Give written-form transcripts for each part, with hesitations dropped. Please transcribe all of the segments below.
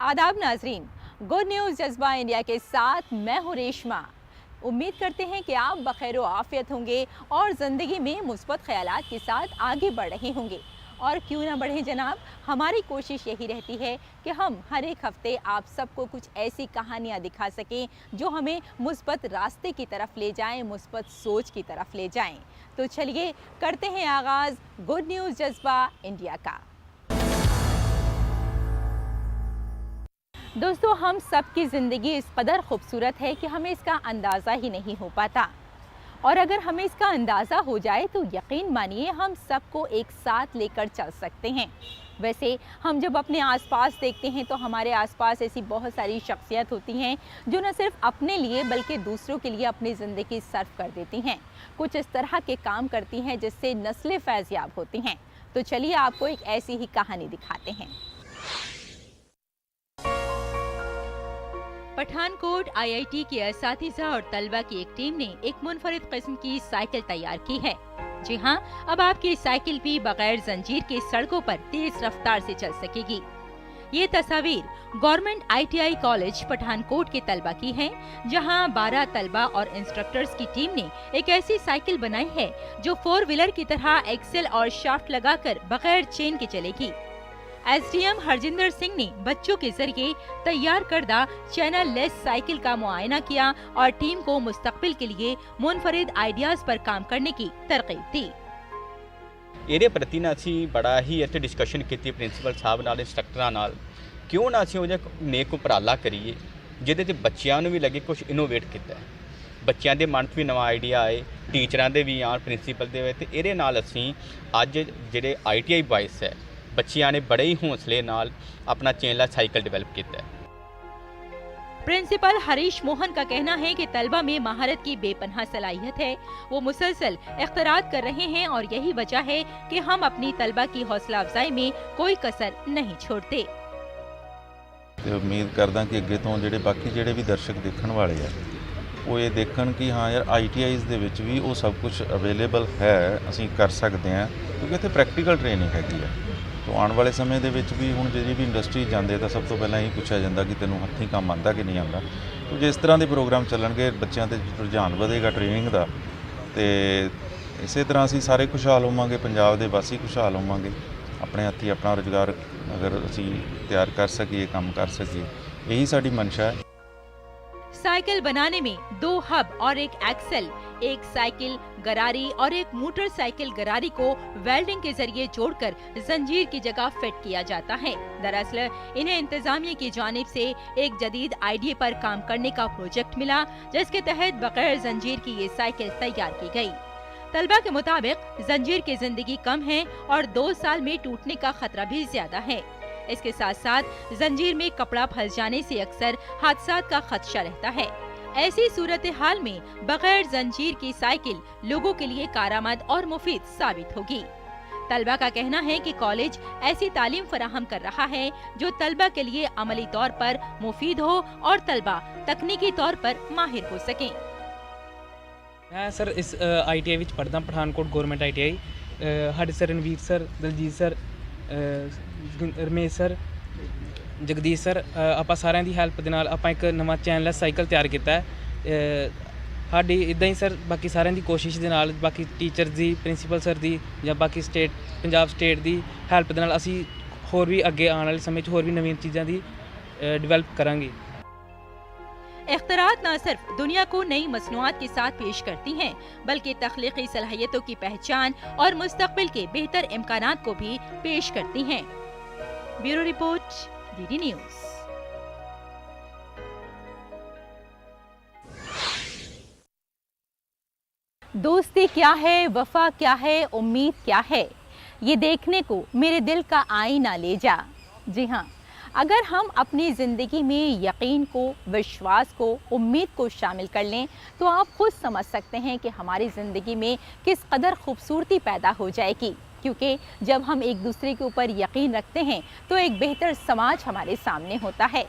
आदाब नाजरीन, good news जज्बा इंडिया के साथ मैं हूँ रेशमा। उम्मीद करते हैं कि आप बखैर आफियत होंगे और ज़िंदगी में मुस्बत ख्यालात के साथ आगे बढ़ रहे होंगे। और क्यों ना बढ़े जनाब, हमारी कोशिश यही रहती है कि हम हर एक हफ्ते आप सबको कुछ ऐसी कहानियाँ दिखा सकें जो हमें मुस्बत रास्ते की तरफ ले जाएं, मुस्बत सोच की तरफ ले जाएं। तो चलिए करते हैं आगाज़ गुड न्यूज़ जज्बा इंडिया का। दोस्तों, हम सब की ज़िंदगी इस कदर खूबसूरत है कि हमें इसका अंदाज़ा ही नहीं हो पाता, और अगर हमें इसका अंदाज़ा हो जाए तो यकीन मानिए हम सबको एक साथ लेकर चल सकते हैं। वैसे हम जब अपने आसपास देखते हैं तो हमारे आसपास ऐसी बहुत सारी शख्सियत होती हैं जो न सिर्फ अपने लिए बल्कि दूसरों के लिए अपनी ज़िंदगी सर्व कर देती हैं, कुछ इस तरह के काम करती हैं जिससे नस्लें फैज़याब होती हैं। तो चलिए आपको एक ऐसी ही कहानी दिखाते हैं। पठानकोट आईआईटी के असातिज़ा और तलबा की एक टीम ने एक मुनफरिद किस्म की साइकिल तैयार की है। जी हाँ, अब आपकी साइकिल भी बगैर जंजीर के सड़कों पर तेज रफ्तार से चल सकेगी। ये तस्वीर गवर्नमेंट आईटीआई कॉलेज पठानकोट के तलबा की है, जहां 12 तलबा और इंस्ट्रक्टर्स की टीम ने एक ऐसी साइकिल बनाई है जो 4 व्हीलर की तरह एक्सेल और शाफ्ट लगाकर बगैर चेन के चलेगी। एसडीएम हरजिंदर सिंह ने बच्चों के जरिए तैयार करदा चैनल लेस साइकिल का मुआयना किया और टीम को मुस्तकबिल के लिए मुनफरिद आइडियाज पर काम करने की तरकीब दी। ਇਹਦੇ ਪ੍ਰਤੀ ਨਾ ਅਸੀਂ ਬੜਾ ਹੀ ਇੱਥੇ ਡਿਸਕਸ਼ਨ ਕੀਤੀ ਪ੍ਰਿੰਸੀਪਲ ਸਾਹਿਬ ਨਾਲ, ਇੰਸਟਰਕਟਰਾਂ ਨਾਲ, ਕਿਉਂ ਨਾ ਅਸੀਂ ਉਹ ਜਿਹਾ ਨੇਕ ਉਪਰਾਲਾ ਕਰੀਏ ਜਿਹਦੇ ਤੇ ਬੱਚਿਆਂ ਨੂੰ ਵੀ ਲੱਗੇ ਕੁਝ ਇਨੋਵੇਟ ਕੀਤਾ ਹੈ, ਬੱਚਿਆਂ ਦੇ ਮਨ 'ਚ ਵੀ ਨਵਾਂ ਆਈਡੀਆ ਆਏ, ਟੀਚਰਾਂ ਦੇ ਵੀ ਆਉਣ, ਪ੍ਰਿੰਸੀਪਲ ਦੇ ਤੇ ਇਹਦੇ ਨਾਲ ਅਸੀਂ ਅੱਜ ਜਿਹੜੇ ਆਈਟੀਆਈ ਬॉयਜ਼ ਹੈ बच्चियां ने बड़े ही हौसले नाल अपना चेनला साइकिल डेवलप किया है। प्रिंसिपल हरीश मोहन का कहना है कि तलबा में महारत की बेपनाह सलाहियत है, वो मुसलसल इख्तिरात कर रहे हैं और यही वजह है कि हम अपनी तलबा की हौसला अफजाई में कोई कसर नहीं छोड़ते। उम्मीद करदा कि अगे तो ਜਿਹੜੇ ਬਾਕੀ ਜਿਹੜੇ ਵੀ ਦਰਸ਼ਕ ਦੇਖਣ ਵਾਲੇ ਆ ਉਹ ਇਹ ਦੇਖਣ ਕਿ ਹਾਂ ਯਾਰ ਆਈਟੀਆਈਜ਼ ਦੇ ਵਿੱਚ ਵੀ ਉਹ ਸਭ ਕੁਝ ਅਵੇਲੇਬਲ ਹੈ, ਅਸੀਂ ਕਰ ਸਕਦੇ ਹਾਂ, ਕਿਉਂਕਿ ਇੱਥੇ ਪ੍ਰੈਕਟੀਕਲ ਟ੍ਰੇਨਿੰਗ ਹੈਗੀ ਆ। तो आने वाले समय ਦੇ ਵਿੱਚ ਵੀ ਹੁਣ ਜਿਹੜੀ ਵੀ ਇੰਡਸਟਰੀ ਜਾਂਦੇ ਤਾਂ ਸਭ ਤੋਂ ਪਹਿਲਾਂ ਇਹ ਪੁੱਛਿਆ ਜਾਂਦਾ ਕਿ ਤੈਨੂੰ ਹੱਥੀਂ ਕੰਮ ਆਉਂਦਾ ਕਿ ਨਹੀਂ ਆਉਂਦਾ। तो ਜਿਸ ਤਰ੍ਹਾਂ ਦੇ ਪ੍ਰੋਗਰਾਮ ਚੱਲਣਗੇ ਬੱਚਿਆਂ ਤੇ ਰੁਝਾਨ ਵਧੇਗਾ ਟ੍ਰੇਨਿੰਗ ਦਾ, ਤੇ ਇਸੇ ਤਰ੍ਹਾਂ ਅਸੀਂ ਸਾਰੇ ਖੁਸ਼ਹਾਲ ਹੋਵਾਂਗੇ, ਪੰਜਾਬ ਦੇ ਵਾਸੀ ਖੁਸ਼ਹਾਲ ਹੋਵਾਂਗੇ। ਆਪਣੇ ਹੱਥੀਂ ਆਪਣਾ ਰੁਜ਼ਗਾਰ ਅਗਰ ਅਸੀਂ ਤਿਆਰ ਕਰ ਸਕੀਏ, ਕੰਮ ਕਰ ਸਕੀਏ, यही ਸਾਡੀ ਮਨਸ਼ਾ है। साइकिल बनाने में 2 हब और एक एक्सेल, एक साइकिल गरारी और एक मोटरसाइकिल गरारी को वेल्डिंग के जरिए जोड़कर जंजीर की जगह फिट किया जाता है। दरअसल इन्हें इंतजामिया की जानिब से एक जदीद आइडिया पर काम करने का प्रोजेक्ट मिला, जिसके तहत बगैर जंजीर की ये साइकिल तैयार की गई। तलबा के मुताबिक जंजीर की जिंदगी कम है और 2 साल में टूटने का खतरा भी ज्यादा है। इसके साथ साथ जंजीर में कपड़ा फंस जाने से अक्सर हादसात का खदशा रहता है। ऐसी सूरत हाल में बगैर जंजीर की साइकिल लोगों के लिए कारआमद और मुफीद साबित होगी। तलबा का कहना है कि कॉलेज ऐसी तालीम फराहम कर रहा है जो तलबा के लिए अमली तौर पर मुफीद हो और तलबा तकनीकी तौर पर माहिर हो सकें। मैं सर इस आईटीआई विच पढ़दा, पठानकोट गवर्नमेंट आईटीआई। साडे sir Ranveer sir, Daljeet sir, Ramesh sir, Jagdish sir, ਆਪਾਂ ਸਾਰਿਆਂ ਦੀ ਹੈਲਪ ਦੇ ਨਾਲ ਆਪਾਂ ਇੱਕ ਨਵਾਂ ਚੈਨਲੈਸ ਸਾਈਕਲ ਤਿਆਰ ਕੀਤਾ ਹੈ। ਸਾਡੀ ਇਦਾਂ ਹੀ ਸਰ ਬਾਕੀ ਸਾਰਿਆਂ ਦੀ ਕੋਸ਼ਿਸ਼ ਦੇ ਨਾਲ, ਬਾਕੀ ਟੀਚਰ ਦੀ, ਪ੍ਰਿੰਸੀਪਲ ਸਰ ਦੀ ਜਾਂ ਬਾਕੀ ਸਟੇਟ ਪੰਜਾਬ ਸਟੇਟ ਦੀ ਹੈਲਪ ਦੇ ਨਾਲ ਅਸੀਂ ਹੋਰ ਵੀ ਅੱਗੇ ਆਉਣ ਵਾਲੇ ਸਮੇਂ 'ਚ ਹੋਰ ਵੀ ਨਵੀਆਂ ਚੀਜ਼ਾਂ ਦੀ ਡਿਵੈਲਪ करेंगे। इख्तिरात न सिर्फ दुनिया को नई मसनूआत के साथ पेश करती हैं, बल्कि तख्लीकी सलाहियतों की पहचान और मुस्तकबिल के बेहतर इम्कानात को भी पेश करती हैं। Bureau report, DD news. दोस्ती क्या है, वफा क्या है, उम्मीद क्या है, ये देखने को मेरे दिल का आईना ले जा। जी हाँ, अगर हम अपनी ज़िंदगी में यकीन को, विश्वास को, उम्मीद को शामिल कर लें तो आप खुद समझ सकते हैं कि हमारी ज़िंदगी में किस कदर खूबसूरती पैदा हो जाएगी। क्योंकि जब हम एक दूसरे के ऊपर यकीन रखते हैं तो एक बेहतर समाज हमारे सामने होता है।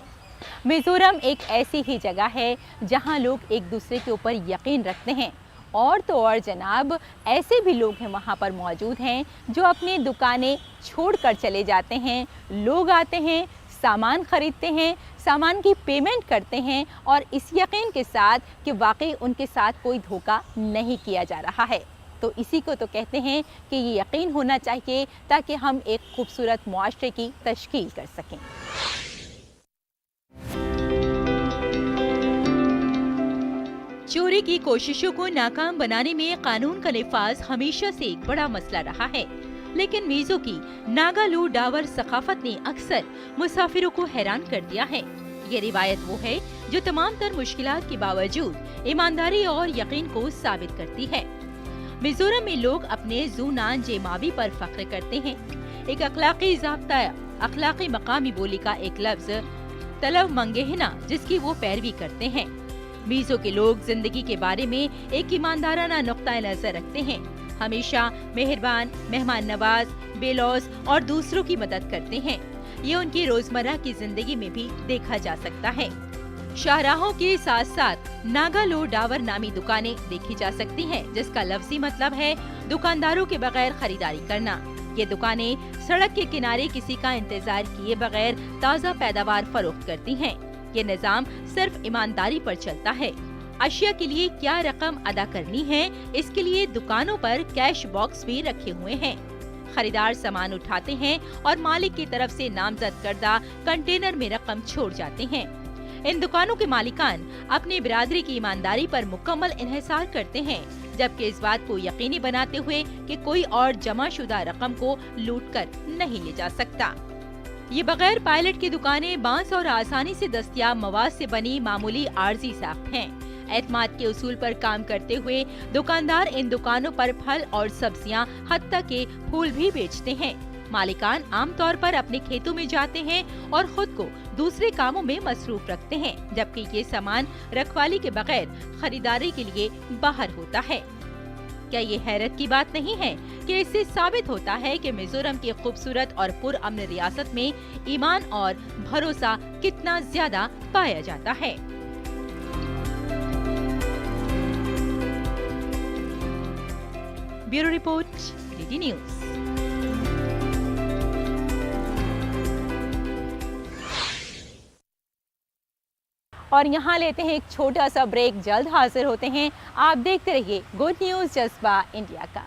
मिज़ोरम एक ऐसी ही जगह है जहां लोग एक दूसरे के ऊपर यकीन रखते हैं, और तो और जनाब ऐसे भी लोग हैं वहाँ पर मौजूद हैं जो अपनी दुकानें छोड़कर चले जाते हैं। लोग आते हैं, सामान खरीदते हैं, सामान की पेमेंट करते हैं और इस यकीन के साथ कि वाकई उनके साथ कोई धोखा नहीं किया जा रहा है। तो इसी को तो कहते हैं कि ये यकीन होना चाहिए ताकि हम एक खूबसूरत मुआशरे की तश्कील कर सकें। चोरी की कोशिशों को नाकाम बनाने में कानून का नफाज हमेशा से एक बड़ा मसला रहा है, लेकिन मीज़ो की नागालू डावर सकाफत ने अक्सर मुसाफिरों को हैरान कर दिया है। ये रिवायत वो है जो तमाम तर मुश्किलात के बावजूद ईमानदारी और यकीन को साबित करती है। मिजोरम में लोग अपने जूनान जेमावी पर फख्र करते हैं। एक अखलाकी ज़ाब्ता, अखलाकी मकामी बोली का एक लफ्ज तलब मंगेहना, जिसकी वो पैरवी करते हैं। मीज़ो के लोग जिंदगी के बारे में एक ईमानदाराना नुक्ता नजर रखते हैं, हमेशा मेहरबान, मेहमान नवाज, बेलौस और दूसरों की मदद करते हैं। ये उनकी रोजमर्रा की जिंदगी में भी देखा जा सकता है। शाहराहों के साथ साथ नागालो डावर नामी दुकानें देखी जा सकती हैं, जिसका लफ्जी मतलब है दुकानदारों के बगैर खरीदारी करना। ये दुकानें सड़क के किनारे किसी का इंतजार किए बगैर ताज़ा पैदावार फरोख्त करती हैं। ये निजाम सिर्फ ईमानदारी पर चलता है। अशिया के लिए क्या रकम अदा करनी है, इसके लिए दुकानों पर कैश बॉक्स भी रखे हुए हैं। खरीदार सामान उठाते हैं और मालिक की तरफ से नामजद करदा कंटेनर में रकम छोड़ जाते हैं। इन दुकानों के मालिकान अपनी बिरादरी की ईमानदारी पर मुकम्मल इन्हिसार करते हैं, जबकि इस बात को यकीनी बनाते हुए कि कोई और जमाशुदा रकम को लूट कर नहीं ले जा सकता। ये बगैर पायलट की दुकानें बांस और आसानी से दस्तयाब मवाद से बनी मामूली आर्जी साख्त हैं। एतमाद के उसूल पर काम करते हुए दुकानदार इन दुकानों पर फल और सब्जियां, हत्ता के फूल भी बेचते हैं। मालिकान आमतौर पर अपने खेतों में जाते हैं और खुद को दूसरे कामों में मसरूफ रखते हैं, जबकि ये सामान रखवाली के बगैर खरीदारी के लिए बाहर होता है। क्या ये हैरत की बात नहीं है कि इससे साबित होता है कि मिजोरम की खूबसूरत और पुरअमन रियासत में ईमान और भरोसा कितना ज्यादा पाया जाता है। Bureau report, DD news. और यहाँ लेते हैं एक छोटा सा ब्रेक, जल्द हाजिर होते हैं। आप देखते रहिए गुड न्यूज़ जज्बा इंडिया का।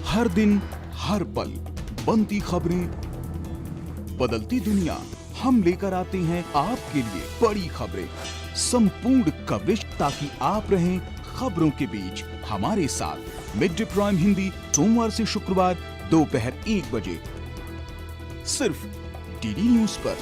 हर दिन हर पल बनती खबरें, बदलती दुनिया, हम लेकर आते हैं आपके लिए बड़ी खबरें, संपूर्ण कवरेज, ताकि आप रहें खबरों के बीच हमारे साथ। मिड डे प्राइम हिंदी सोमवार से शुक्रवार दोपहर 1 बजे सिर्फ डीडी न्यूज़ पर।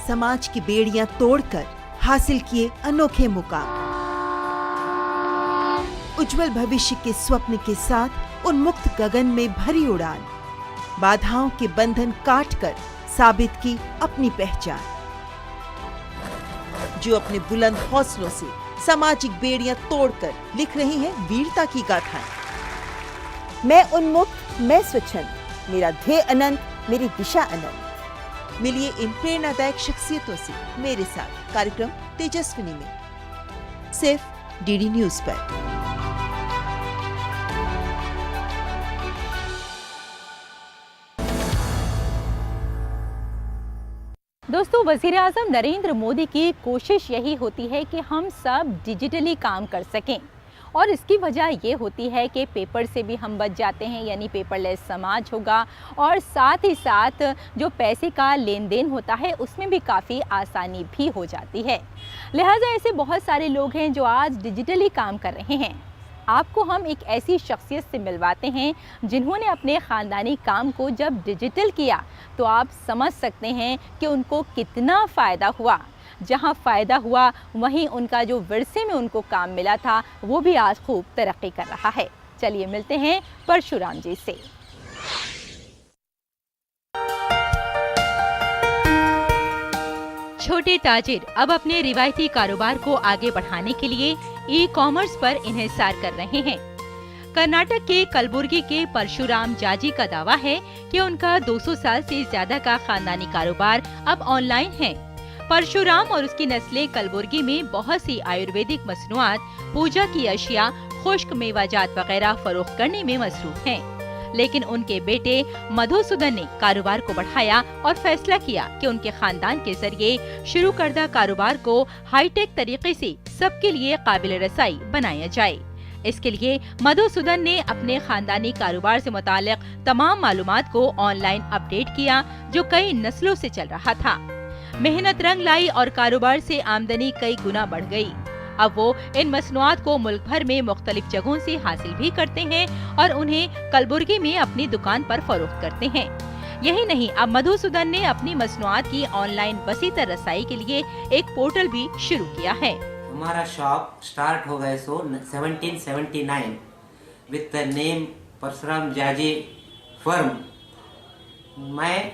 समाज की बेड़ियां तोड़कर हासिल किए अनोखे मुकाम, उज्जवल भविष्य के स्वप्न के साथ उन्मुक्त गगन में भरी उड़ान, बाधाओं के बंधन काटकर साबित की अपनी पहचान। जो अपने बुलंद हौसलों से सामाजिक बेड़ियां तोड़कर लिख रही हैं वीरता की गाथाएं। मैं उन्मुक्त, मैं स्वच्छंद, मेरा ध्येय अनंत, मेरी दिशा अनंत। मिलिए इन प्रेरणादायक शख्सियतों से मेरे साथ कार्यक्रम तेजस्विनी में, सिर्फ डीडी न्यूज़ पर। दोस्तों, वज़ीर आज़म नरेंद्र मोदी की कोशिश यही होती है कि हम सब डिजिटली काम कर सकें। और इसकी वजह ये होती है कि पेपर से भी हम बच जाते हैं, यानी पेपरलेस समाज होगा, और साथ ही साथ जो पैसे का लेन देन होता है उसमें भी काफ़ी आसानी भी हो जाती है। लिहाजा ऐसे बहुत सारे लोग हैं जो आज डिजिटली काम कर रहे हैं। आपको हम एक ऐसी शख्सियत से मिलवाते हैं जिन्होंने अपने ख़ानदानी काम को जब डिजिटल किया तो आप समझ सकते हैं कि उनको कितना फ़ायदा हुआ। जहां फ़ायदा हुआ वहीं उनका जो विरसे में उनको काम मिला था वो भी आज खूब तरक्की कर रहा है। चलिए मिलते हैं परशुराम जी से। छोटे ताजिर अब अपने रिवायती कारोबार को आगे बढ़ाने के लिए ई-कॉमर्स पर इन्हिसार कर रहे हैं। कर्नाटक के कलबुर्गी के परशुराम जाजी का दावा है कि उनका 200 साल से ज्यादा का खानदानी कारोबार अब ऑनलाइन है। परशुराम और उसकी नस्लें कलबुर्गी में बहुत सी आयुर्वेदिक मसनूआत, पूजा की अशिया, खुश्क मेवाजात वगैरह फरोख्त करने में मसरूफ हैं। लेकिन उनके बेटे मधुसूदन ने कारोबार को बढ़ाया और फैसला किया कि उनके खानदान के जरिए शुरू करदा कारोबार को हाईटेक तरीके से सबके लिए काबिल रसाई बनाया जाए। इसके लिए मधुसूदन ने अपने खानदानी कारोबार से मुतालिक तमाम मालूमात को ऑनलाइन अपडेट किया, जो कई नस्लों से चल रहा था। मेहनत रंग लाई और कारोबार से आमदनी कई गुना बढ़ गई। अब वो इन मसनूआत को मुल्क भर में मुख्तलिफ जगहों से हासिल भी करते हैं और उन्हें कलबुर्गी में अपनी दुकान पर फरोख्त करते हैं। यही नहीं, अब मधुसूदन ने अपनी मसनूआत की ऑनलाइन वसीतर रसाई के लिए एक पोर्टल भी शुरू किया है। हमारा शॉप स्टार्ट हो गए 1779 विद द नेम परशुराम जाजी फर्म। मैं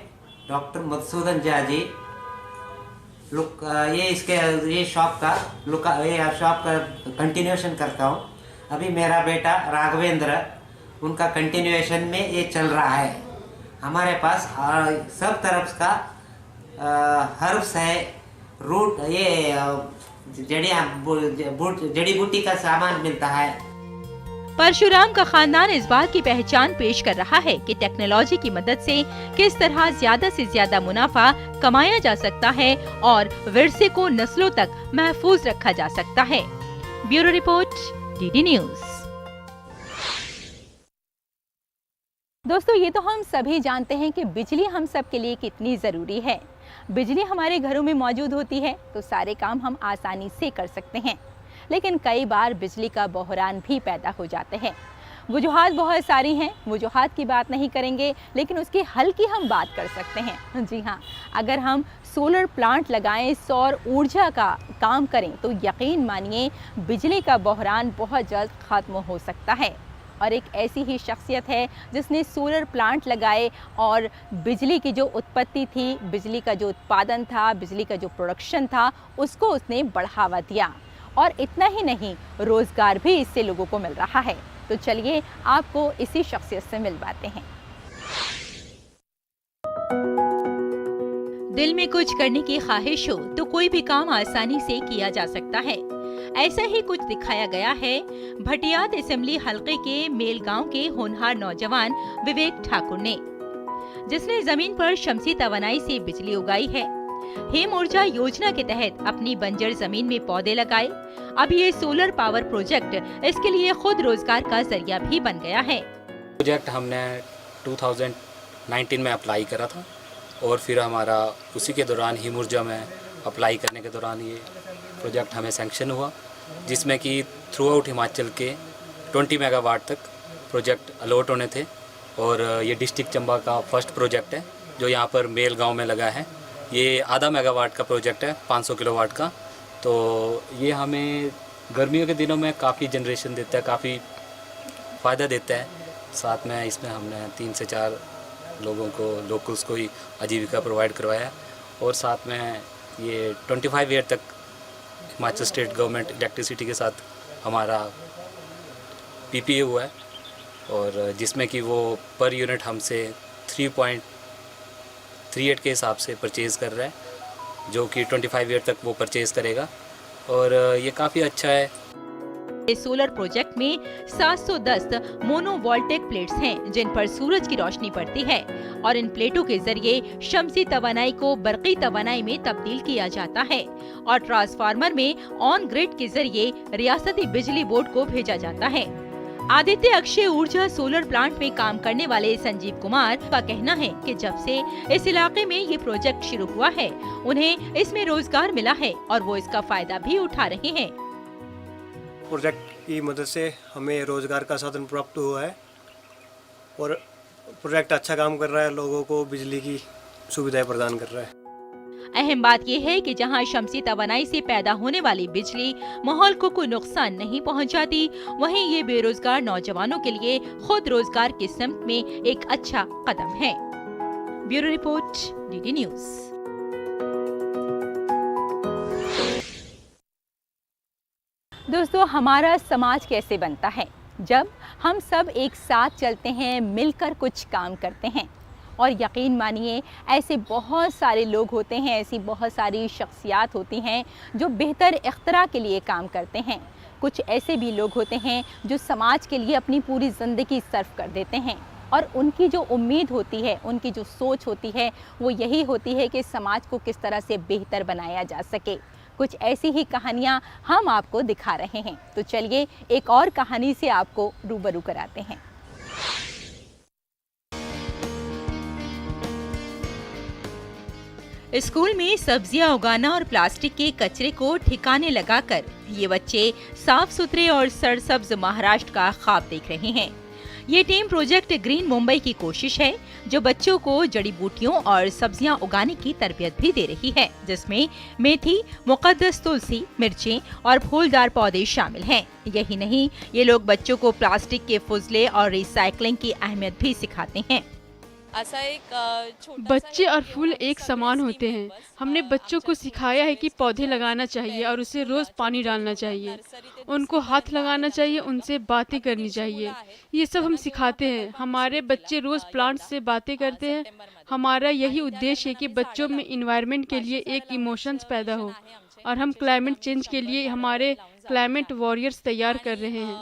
डॉक्टर मधुसूदन जाजी ये शॉप का कंटिन्यूएशन करता हूँ। अभी मेरा बेटा राघवेंद्र, उनका कंटिन्यूएशन में ये चल रहा है। हमारे पास सब तरफ का हर्ब्स है, रूट, ये जड़ी बूटी का सामान मिलता है। परशुराम का खानदान इस बात की पहचान पेश कर रहा है कि टेक्नोलॉजी की मदद से किस तरह ज्यादा से ज्यादा मुनाफा कमाया जा सकता है और विरसे को नस्लों तक महफूज रखा जा सकता है। Bureau report, DD news. दोस्तों, ये तो हम सभी जानते हैं कि बिजली हम सब के लिए कितनी जरूरी है। बिजली हमारे घरों में मौजूद होती है तो सारे काम हम आसानी से कर सकते हैं, लेकिन कई बार बिजली का बहरान भी पैदा हो जाते हैं। वजूहात बहुत सारी हैं, वजूहात की बात नहीं करेंगे, लेकिन उसके हल की हम बात कर सकते हैं। जी हाँ, अगर हम सोलर प्लांट लगाएं, सौर ऊर्जा का काम करें तो यकीन मानिए बिजली का बहरान बहुत जल्द ख़त्म हो सकता है। और एक ऐसी ही शख्सियत है जिसने सोलर प्लांट लगाए और बिजली की जो उत्पत्ति थी, बिजली का जो उत्पादन था, बिजली का जो प्रोडक्शन था, उसको उसने बढ़ावा दिया। और इतना ही नहीं, रोजगार भी इससे लोगों को मिल रहा है। तो चलिए आपको इसी शख्सियत से मिलवाते हैं। दिल में कुछ करने की ख्वाहिश हो तो कोई भी काम आसानी से किया जा सकता है। ऐसा ही कुछ दिखाया गया है भटियात असेंबली हलके के मेल गांव के होनहार नौजवान विवेक ठाकुर ने, जिसने जमीन पर शमसी तवानाई से बिजली उगाई है। हेम ऊर्जा योजना के तहत अपनी बंजर जमीन में पौधे लगाए। अब ये सोलर पावर प्रोजेक्ट इसके लिए खुद रोजगार का जरिया भी बन गया है। प्रोजेक्ट हमने 2019 में अप्लाई करा था और फिर हमारा उसी के दौरान हेम ऊर्जा में अप्लाई करने के दौरान ये प्रोजेक्ट हमें सैंक्शन हुआ, जिसमें कि थ्रू आउट हिमाचल के 20 मेगावाट तक प्रोजेक्ट अलॉट होने थे। और ये डिस्ट्रिक्ट चंबा का फर्स्ट प्रोजेक्ट है जो यहाँ पर मेल गांव में लगा है। ये आधा मेगावाट का प्रोजेक्ट है, 500 किलोवाट का। तो ये हमें गर्मियों के दिनों में काफ़ी जनरेशन देता है, काफ़ी फ़ायदा देता है। साथ में इसमें हमने 3 से 4 लोगों को, लोकल्स को ही आजीविका प्रोवाइड करवाया। और साथ में ये 25 ईयर तक हिमाचल स्टेट गवर्नमेंट इलेक्ट्रिसिटी के साथ हमारा PPA हुआ है, और जिसमें कि वो पर यूनिट हमसे 3.38 के हिसाब से परचेज़ कर रहा है, जो कि 25 ईयर तक वो परचेज़ करेगा। और ये काफ़ी अच्छा है। इस सोलर प्रोजेक्ट में 710 मोनोवोल्टेक प्लेट्स हैं जिन पर सूरज की रोशनी पड़ती है और इन प्लेटों के जरिए शमसी तवानाई को बरकी तवानाई में तब्दील किया जाता है और ट्रांसफार्मर में ऑन ग्रिड के जरिए रियासती बिजली बोर्ड को भेजा जाता है। आदित्य अक्षय ऊर्जा सोलर प्लांट में काम करने वाले संजीव कुमार का कहना है कि जब से इस इलाके में ये प्रोजेक्ट शुरू हुआ है उन्हें इसमें रोजगार मिला है और वो इसका फायदा भी उठा रहे हैं। प्रोजेक्ट की मदद से हमें रोजगार का साधन प्राप्त हुआ है और प्रोजेक्ट अच्छा काम कर रहा है, लोगों को बिजली की सुविधाएं प्रदान कर रहा है। अहम बात यह है कि जहां शमसी तवानाई से पैदा होने वाली बिजली माहौल को कोई नुकसान नहीं पहुंचाती, वहीं ये बेरोजगार नौजवानों के लिए खुद रोजगार की सिमत में एक अच्छा कदम है। Bureau report, DD news. दोस्तों, हमारा समाज कैसे बनता है? जब हम सब एक साथ चलते हैं, मिलकर कुछ काम करते हैं। और यकीन मानिए ऐसे बहुत सारे लोग होते हैं, ऐसी बहुत सारी शख्सियात होती हैं जो बेहतर इख्तरा के लिए काम करते हैं। कुछ ऐसे भी लोग होते हैं जो समाज के लिए अपनी पूरी ज़िंदगी सर्व कर देते हैं और उनकी जो उम्मीद होती है, उनकी जो सोच होती है वो यही होती है कि समाज को किस तरह से बेहतर बनाया जा सके। कुछ ऐसी ही कहानियाँ हम आपको दिखा रहे हैं, तो चलिए एक और कहानी से आपको रूबरू कराते हैं। स्कूल में सब्जियां उगाना और प्लास्टिक के कचरे को ठिकाने लगाकर ये बच्चे साफ सुथरे और सरसब्ज महाराष्ट्र का ख्वाब देख रहे हैं। ये टीम प्रोजेक्ट ग्रीन मुंबई की कोशिश है जो बच्चों को जड़ी बूटियों और सब्जियां उगाने की तरबियत भी दे रही है, जिसमें मेथी, मुकद्दस तुलसी, मिर्चें और फूलदार पौधे शामिल हैं। यही नहीं, ये लोग बच्चों को प्लास्टिक के फुजले और रिसाइकलिंग की अहमियत भी सिखाते हैं। बच्चे और फूल एक समान होते हैं। हमने बच्चों को सिखाया है कि पौधे लगाना चाहिए और उसे रोज पानी डालना चाहिए, उनको हाथ लगाना चाहिए, उनसे बातें करनी चाहिए। ये सब हम सिखाते हैं। हमारे बच्चे रोज प्लांट्स से बातें करते हैं। हमारा यही उद्देश्य है कि बच्चों में इन्वायरमेंट के लिए एक इमोशंस पैदा हो और हम क्लाइमेट चेंज के लिए हमारे क्लाइमेट वॉरियर्स तैयार कर रहे हैं।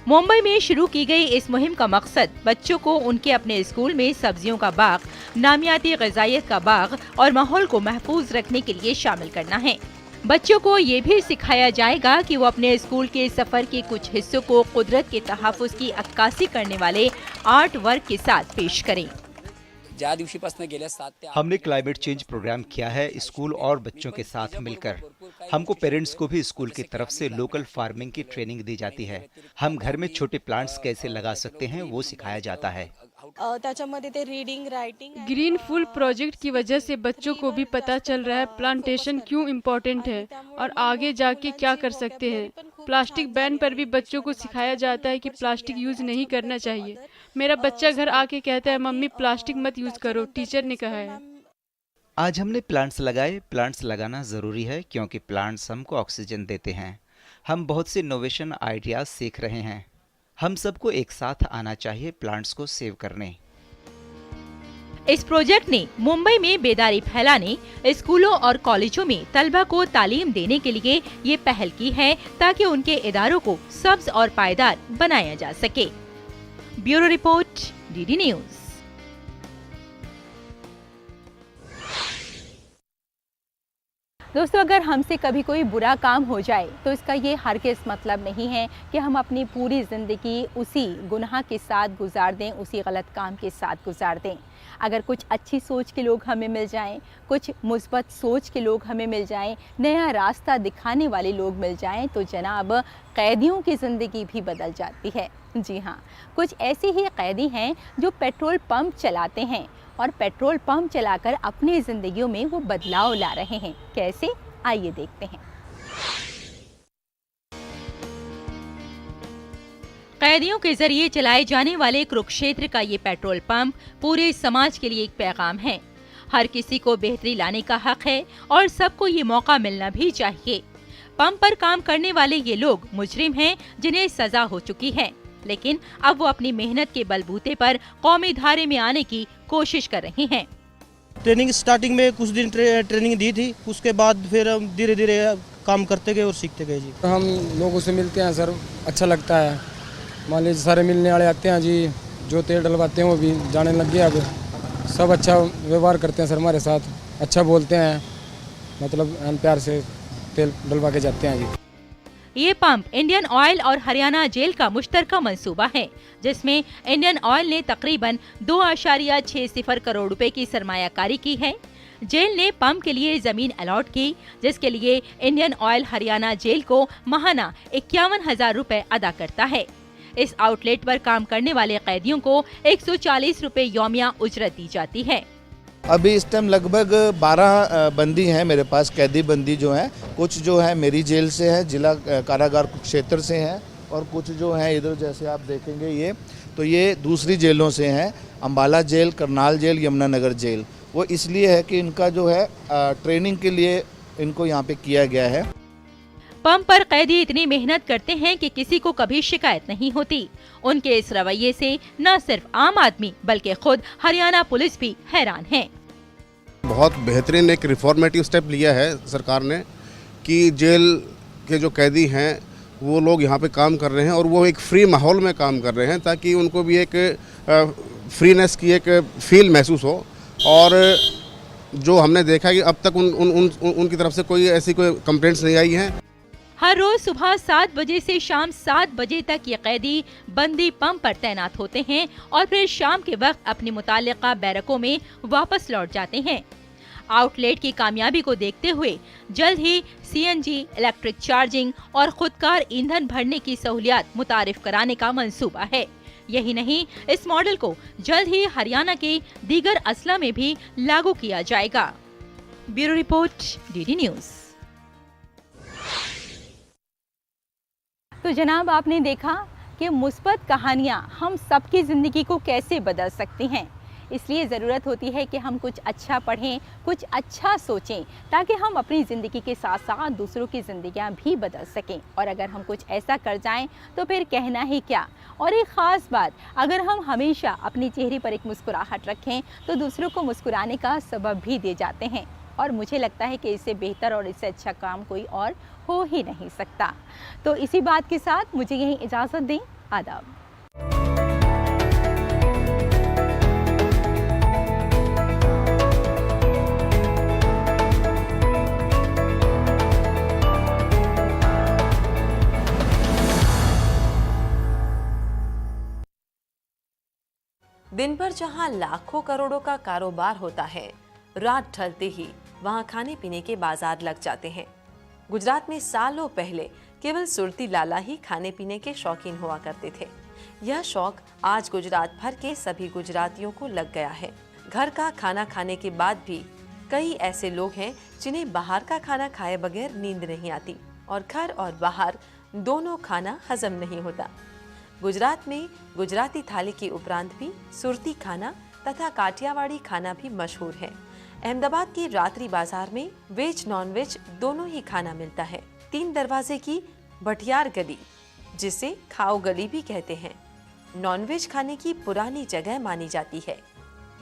मुंबई में शुरू की गई इस मुहिम का मकसद बच्चों को उनके अपने स्कूल में सब्जियों का बाग, नामियाती ग़िज़ाइयत का बाग और माहौल को महफूज रखने के लिए शामिल करना है। बच्चों को ये भी सिखाया जाएगा कि वो अपने स्कूल के सफर के कुछ हिस्सों को कुदरत के तहफ़्फ़ुज़ की अक्कासी करने वाले आर्ट वर्क के साथ पेश करें। हमने क्लाइमेट चेंज प्रोग्राम किया है स्कूल और बच्चों के साथ मिलकर। हमको पेरेंट्स को भी स्कूल की तरफ से लोकल फार्मिंग की ट्रेनिंग दी जाती है। हम घर में छोटे प्लांट्स कैसे लगा सकते हैं वो सिखाया जाता है। ग्रीन फूल प्रोजेक्ट की वजह से बच्चों को भी पता चल रहा है प्लांटेशन क्यों इम्पोर्टेंट है और आगे जाके क्या कर सकते हैं। प्लास्टिक बैन पर भी बच्चों को सिखाया जाता है कि प्लास्टिक यूज नहीं करना चाहिए। मेरा बच्चा घर आके कहता है, मम्मी प्लास्टिक मत यूज करो, टीचर ने कहा है। आज हमने प्लांट्स लगाए। प्लांट्स लगाना ज़रूरी है क्योंकि प्लांट्स हमको ऑक्सीजन देते हैं। हम बहुत से इनोवेशन आइडियाज सीख रहे हैं। हम सबको एक साथ आना चाहिए प्लांट्स को सेव करने। इस प्रोजेक्ट ने मुंबई में बेदारी फैलाने, स्कूलों और कॉलेजों में तलबा को तालीम देने के लिए ये पहल की है ताकि उनके इदारों को सब्ज और पायदार बनाया जा सके। Bureau report, DD news. दोस्तों, अगर हमसे कभी कोई बुरा काम हो जाए तो इसका ये हरगिज़ मतलब नहीं है कि हम अपनी पूरी ज़िंदगी उसी गुनाह के साथ गुजार दें, उसी गलत काम के साथ गुजार दें। अगर कुछ अच्छी सोच के लोग हमें मिल जाएं, कुछ मुस्बत सोच के लोग हमें मिल जाएं, नया रास्ता दिखाने वाले लोग मिल जाएं, तो जनाब कैदियों की ज़िंदगी भी बदल जाती है। जी हाँ, कुछ ऐसे ही कैदी हैं जो पेट्रोल पंप चलाते हैं और पेट्रोल पंप चलाकर अपनी ज़िंदगियों में वो बदलाव ला रहे हैं। कैसे, आइए देखते हैं। कैदियों के जरिए चलाए जाने वाले कुरुक्षेत्र का ये पेट्रोल पंप पूरे समाज के लिए एक पैगाम है। हर किसी को बेहतरी लाने का हक है और सबको ये मौका मिलना भी चाहिए। पंप पर काम करने वाले ये लोग मुजरिम हैं जिन्हें सजा हो चुकी है, लेकिन अब वो अपनी मेहनत के बलबूते पर कौमी धारे में आने की कोशिश कर रहे हैं। ट्रेनिंग स्टार्टिंग में कुछ दिन ट्रेनिंग दी थी, उसके बाद फिर धीरे धीरे काम करते गए और सीखते गए जी। हम लोगों से मिलते हैं सर, अच्छा लगता है। मान लीजिए सारे मिलने वाले आते हैं जी, जो तेल डलवाते हैं वो भी जाने लग गए, अब सब अच्छा व्यवहार करते हैं सर हमारे साथ, अच्छा बोलते हैं, मतलब प्यार से तेल डलवा के जाते हैं जी। ये पंप इंडियन ऑयल और हरियाणा जेल का मुश्तरका मंसूबा है, जिसमें इंडियन ऑयल ने तकरीबन 2.60 करोड़ रुपए की सरमायाकारी की है। जेल ने पंप के लिए जमीन अलॉट की, जिसके लिए इंडियन ऑयल हरियाणा जेल को माहाना 51,000 रुपए अदा करता है। इस आउटलेट पर काम करने वाले कैदियों को 140 रुपए यौमिया उजरत दी जाती है। अभी इस टाइम लगभग 12 बंदी हैं मेरे पास, कैदी बंदी जो हैं। कुछ जो है मेरी जेल से है, जिला कारागार क्षेत्र से हैं, और कुछ जो हैं इधर जैसे आप देखेंगे ये दूसरी जेलों से हैं, Ambala jail, Karnal jail, Yamunanagar jail. वो इसलिए है कि इनका जो है ट्रेनिंग के लिए इनको यहाँ पे किया गया है। पंप पर कैदी इतनी मेहनत करते हैं कि किसी को कभी शिकायत नहीं होती। उनके इस रवैये से न सिर्फ आम आदमी बल्कि खुद हरियाणा पुलिस भी हैरान है। बहुत बेहतरीन एक रिफॉर्मेटिव स्टेप लिया है सरकार ने कि जेल के जो कैदी हैं वो लोग यहाँ पे काम कर रहे हैं और वो एक फ्री माहौल में काम कर रहे हैं, ताकि उनको भी एक फ्रीनेस की एक फील महसूस हो। और जो हमने देखा कि अब तक उनकी तरफ से कोई ऐसी कोई कंप्लेंट्स नहीं आई हैं। हर रोज सुबह 7 बजे से शाम 7 बजे तक ये कैदी बंदी पंप पर तैनात होते हैं और फिर शाम के वक्त अपनी मुतालिका बैरकों में वापस लौट जाते हैं। आउटलेट की कामयाबी को देखते हुए जल्द ही सीएनजी, इलेक्ट्रिक चार्जिंग और खुदकार ईंधन भरने की सहूलियत मुतारिफ कराने का मंसूबा है। यही नहीं, इस मॉडल को जल्द ही हरियाणा के दीगर अजला में भी लागू किया जाएगा। Bureau report, DD news. तो जनाब, आपने देखा कि मुस्बत कहानियाँ हम सबकी ज़िंदगी को कैसे बदल सकती हैं। इसलिए ज़रूरत होती है कि हम कुछ अच्छा पढ़ें, कुछ अच्छा सोचें, ताकि हम अपनी ज़िंदगी के साथ साथ दूसरों की ज़िंदगियाँ भी बदल सकें। और अगर हम कुछ ऐसा कर जाएं तो फिर कहना ही क्या। और एक ख़ास बात, अगर हम हमेशा अपने चेहरे पर एक मुस्कुराहट रखें तो दूसरों को मुस्कुराने का सबब भी दे जाते हैं। और मुझे लगता है कि इससे बेहतर और इससे अच्छा काम कोई और हो ही नहीं सकता। तो इसी बात के साथ मुझे यहीं इजाज़त दें। आदाब। दिन भर जहां लाखों करोड़ों का कारोबार होता है, रात ढलते ही वहां खाने पीने के बाजार लग जाते हैं। गुजरात में सालों पहले केवल सुरती लाला ही खाने पीने के शौकीन हुआ करते थे। यह शौक आज गुजरात भर के सभी गुजरातियों को लग गया है। घर का खाना खाने के बाद भी कई ऐसे लोग हैं जिन्हें बाहर का खाना खाए बगैर नींद नहीं आती और घर और बाहर दोनों खाना हजम नहीं होता। गुजरात में गुजराती थाली के उपरांत भी सुरती खाना तथा काठियावाड़ी खाना भी मशहूर है। अहमदाबाद के रात्रि बाजार में वेज नॉन वेज दोनों ही खाना मिलता है। 3 दरवाजे की भटियार गली, जिसे खाओ गली भी कहते हैं, नॉन वेज खाने की पुरानी जगह मानी जाती है।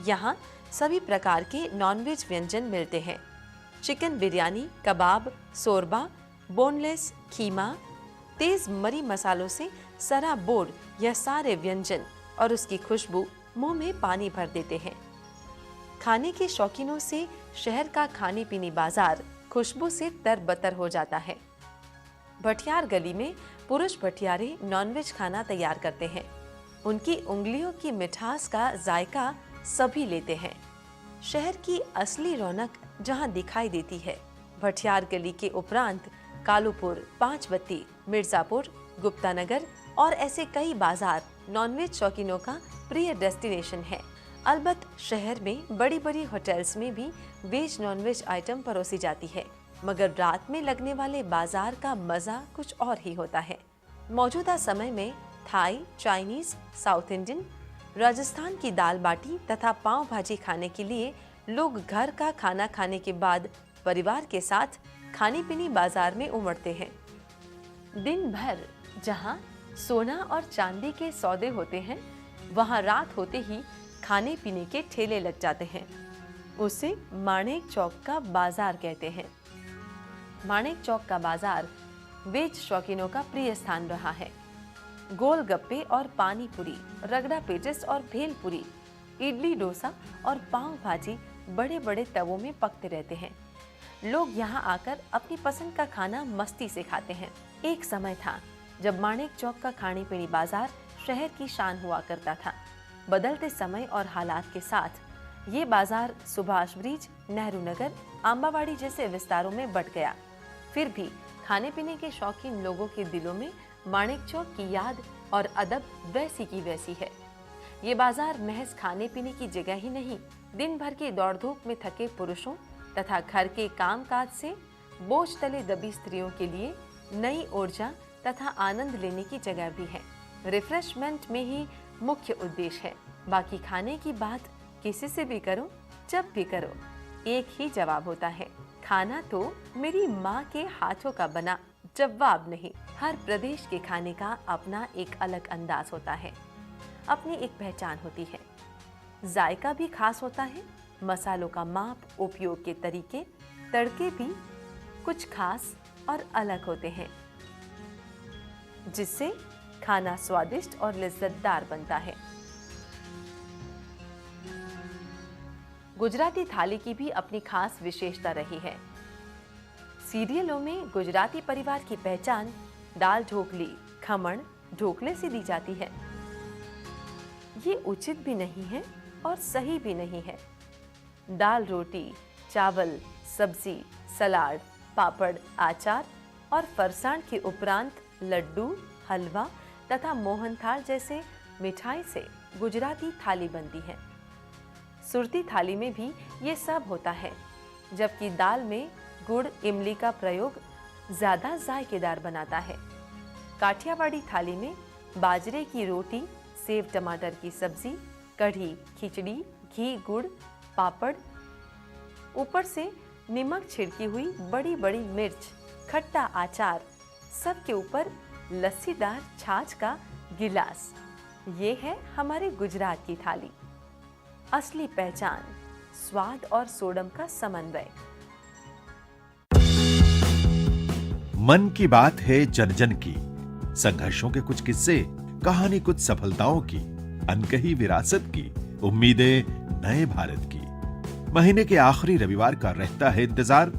यहाँ सभी प्रकार के नॉन वेज व्यंजन मिलते हैं। चिकन बिरयानी, कबाब, शोरबा, बोनलेस, खीमा, तेज मरी मसालों से सराबोर, यह सारे व्यंजन और उसकी खुशबू मुंह में पानी भर देते हैं। खाने के शौकीनों से शहर का खाने पीने बाजार खुशबू से तरबतर हो जाता है। भटियार गली में पुरुष भटियारे नॉनवेज खाना तैयार करते हैं। उनकी उंगलियों की मिठास का जायका सभी लेते हैं। शहर की असली रौनक जहां दिखाई देती है, भटियार गली के उपरांत कालूपुर, पांचबत्ती, मिर्जापुर, गुप्तानगर और ऐसे कई बाजार नॉनवेज शौकीनों का प्रिय डेस्टिनेशन है। अलबत्त शहर में बड़ी बड़ी होटल्स में भी वेज नॉनवेज आइटम परोसी जाती है, मगर रात में लगने वाले बाजार का मजा कुछ और ही होता है। मौजूदा समय में Thai, Chinese, South Indian, Rajasthan की दाल बाटी तथा पाव भाजी खाने के लिए लोग घर का खाना खाने के बाद परिवार के साथ खाने पीने बाजार में उमड़ते हैं। दिन भर जहां सोना और चांदी के सौदे होते हैं, वहां रात होते ही खाने पीने के ठेले लग जाते हैं। उसे माणेक चौक का बाजार कहते हैं। माणिक चौक का बाजार वेज शौकीनों का प्रिय स्थान रहा है। गोलगप्पे और पानी पूरी, रगड़ा पेटिस और भेलपुरी, इडली डोसा और पाव भाजी बड़े बड़े तवों में पकते रहते हैं। लोग यहाँ आकर अपनी पसंद का खाना मस्ती से खाते हैं। एक समय था जब माणिक चौक का खाने पीने बाजार शहर की शान हुआ करता था। बदलते समय और हालात के साथ ये बाजार सुभाष ब्रिज, नेहरू नगर, आंबावाड़ी जैसे विस्तारों में बट गया। फिर भी खाने पीने के शौकीन लोगों के दिलों में माणिक चौक की याद और अदब वैसी की वैसी है। ये बाजार महज खाने पीने की जगह ही नहीं, दिन भर की दौड़ धूप में थके पुरुषों तथा घर के कामकाज से बोझ तले दबी स्त्रियों के लिए नई ऊर्जा तथा आनंद लेने की जगह भी है। रिफ्रेशमेंट में ही मुख्य उद्देश्य है। बाकी खाने की बात किसी से भी करो, जब भी करो, एक ही जवाब होता है, खाना तो मेरी माँ के हाथों का बना। जवाब नहीं। हर प्रदेश के खाने का अपना एक अलग अंदाज होता है, अपनी एक पहचान होती है। जायका भी खास होता है। मसालों का माप, उपयोग के तरीके, तड़के भी कुछ खास और अलग होते हैं, जिससे खाना स्वादिष्ट और लज्जतदार बनता है। गुजराती थाली की भी अपनी खास विशेषता रही है। सीरियलों में गुजराती परिवार की पहचान दाल ढोकली, खमण, ढोकले से दी जाती है। ये उचित भी नहीं है और सही भी नहीं है। दाल रोटी, चावल, सब्जी, सलाद, पापड़, अचार और फरसाण के उपरांत लड्डू, हलवा तथा मोहनथाल जैसे मिठाई से गुजराती थाली बनती है। सुरती थाली में भी ये सब होता है, जबकि दाल में गुड़, इमली का प्रयोग ज्यादा जायकेदार बनाता है। काठियावाड़ी थाली में बाजरे की रोटी, सेव टमाटर की सब्जी, कढ़ी, खिचड़ी, घी, गुड़, पापड़, ऊपर से नमक छिड़की हुई बड़ी बड़ी मिर्च, खट्टा अचार, सब के ऊपर लस्सीदार छाछ का गिलास। ये है हमारे गुजरात की थाली। असली पहचान स्वाद और सोडम का समन्वय। मन की बात है जन जन की, संघर्षों के कुछ किस्से, कहानी कुछ सफलताओं की, अनकही विरासत की, उम्मीदें नए भारत की। महीने के आखिरी रविवार का रहता है इंतजार।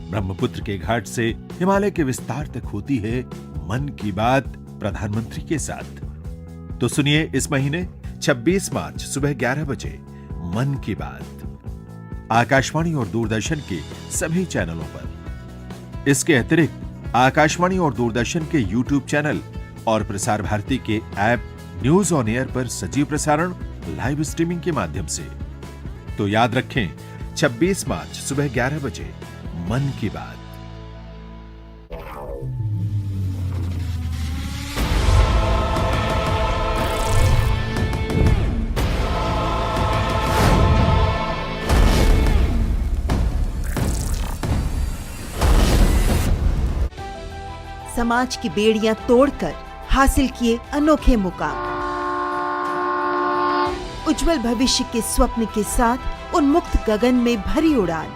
ब्रह्मपुत्र के घाट से हिमालय के विस्तार तक होती है मन की बात प्रधानमंत्री के साथ। तो सुनिए इस महीने 26 मार्च सुबह 11 बजे मन की बात आकाशवाणी और दूरदर्शन के सभी चैनलों पर। इसके अतिरिक्त आकाशवाणी और दूरदर्शन के YouTube चैनल और प्रसार भारती के ऐप न्यूज ऑन एयर पर सजीव प्रसारण लाइव स्ट्रीमिंग के माध्यम से। तो याद रखें 26 मार्च सुबह 11 बजे मन की बात। समाज की बेड़ियां तोड़कर हासिल किए अनोखे मुकाम। उज्जवल भविष्य के स्वप्न के साथ उन्मुक्त गगन में भरी उड़ान।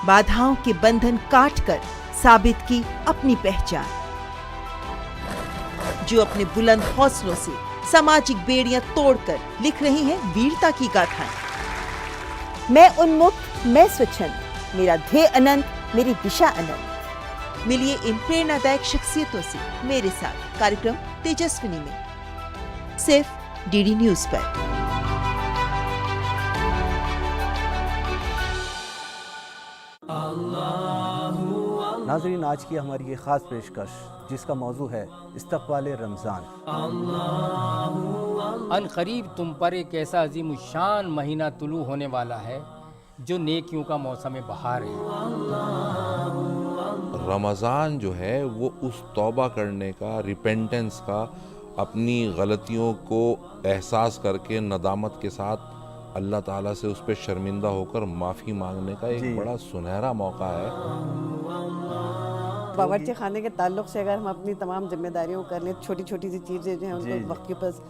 बाधाओं के बंधन काटकर साबित की अपनी पहचान। जो अपने बुलंद हौसलों से सामाजिक बेड़ियां तोड़कर लिख रही हैं वीरता की गाथाएं। मैं उन्मुक्त, मैं स्वच्छंद, मेरा ध्येय अनंत, मेरी दिशा अनंत। मिलिए इन प्रेरणादायक शख्सियतों से मेरे साथ कार्यक्रम तेजस्विनी में, सिर्फ डीडी न्यूज पर। नाज़रीन, आज की हमारी ये खास पेशकश जिसका मौजू है इस्तक़बाले रमज़ान। अनक़रीब तुम पर एक ऐसा अजीम शान महीना तुलू होने वाला है जो नेकियों का मौसम बहार है। रमज़ान जो है वो उस तौबा करने का, रिपेंटेंस का, अपनी गलतियों को एहसास करके नदामत के साथ अल्लाह ताला से उस पर शर्मिंदा होकर माफ़ी मांगने का एक बड़ा सुनहरा मौका है। बावर्ची खाने के ताल्लुक से अगर हम अपनी तमाम जिम्मेदारियों कर लें, छोटी छोटी सी चीज़ें जो हैं उनको वक्त के पास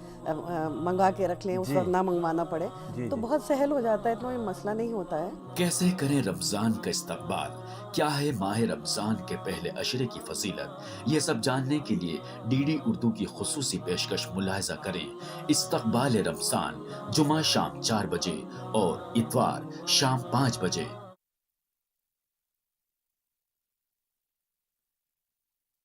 मंगा के रख लें, उस वक्त ना मंगवाना पड़े, तो बहुत सहल हो जाता है, तो ये मसला नहीं होता है। कैसे करें रमज़ान का इस्तकबाल, क्या है माह रमज़ान के पहले अशरे की फजीलत, ये सब जानने के लिए डीडी उर्दू की खुसूसी पेशकश मुलाहिजा करें। इस्तकबाल रमज़ान जुमा शाम 4 बजे और इतवार शाम 5 बजे।